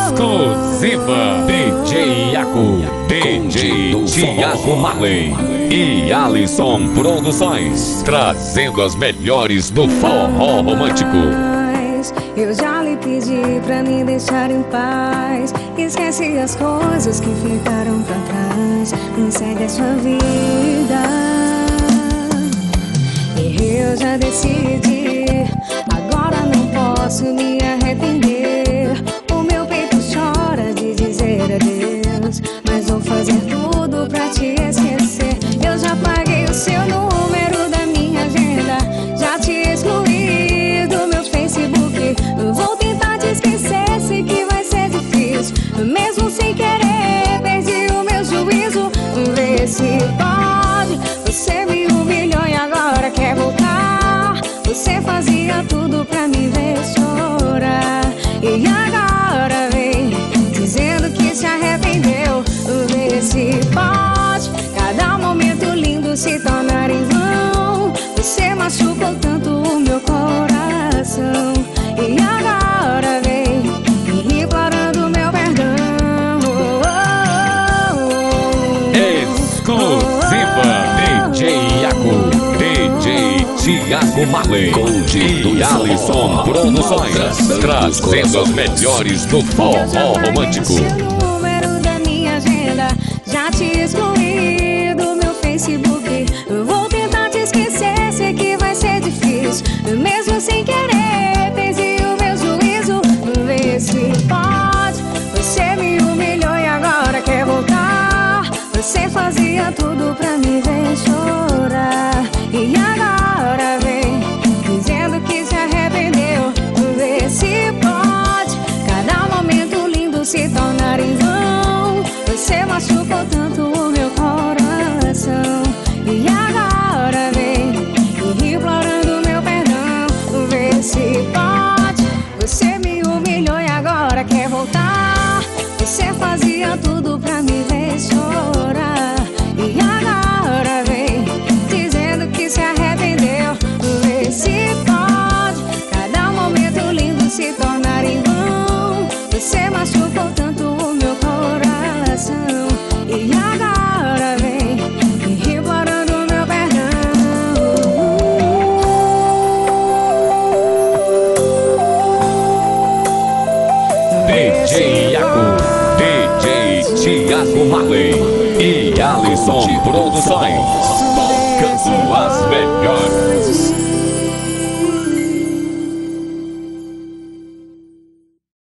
Exclusiva DJ Iaco, DJ Thiago Marley e Alisson Produções, trazendo as melhores do forró romântico. Eu já lhe pedi pra me deixar em paz. Esquece as coisas que ficaram pra trás. Segue a sua vida. E eu já decidi. Agora não posso me arrepender. O meu peito chora de dizer adeus, mas vou fazer tudo pra te esquecer. Eu já paguei o seu número da minha agenda. Já te excluí do meu Facebook. Vou tentar te esquecer, sei que vai ser difícil. Mesmo sem querer, perdi o meu juízo. Vê se pode. Você me humilhou e agora quer voltar. Você fazia tudo pra me ver chorar. E agora vem dizendo que se arrependeu. Vê se pode. Cada momento lindo se tornar em vão. Você machucou tanto o meu coração. E agora vem implorando meu perdão. Exclusiva DJ Iaco, DJ Thiago Marley e Alisson Produções, trazendo as melhores do forró romântico. O número da minha agenda, já te excluí do meu Facebook. Vou tentar te esquecer, sei que vai ser difícil. Mesmo sem querer, perdi o meu juízo. Vê se pode. Você me humilhou e agora quer voltar. Você fazia tudo pra me ver chorar. E agora vem dizendo que se arrependeu. Vê se pode. Cada momento lindo se tornar em vão. Você machucou tanto o meu coração. E agora vem implorando meu perdão. Vê se pode. Você me humilhou e agora quer voltar. Você fazia tudo pra me ver chorar. E agora vem dizendo que se arrependeu. Vê se pode. Cada momento lindo se tornar em vão. Você machucou tanto o meu coração. E agora vem implorando meu perdão. DJ Iaco, DJ Thiago Marley e Alisson Produções, tocando as melhores.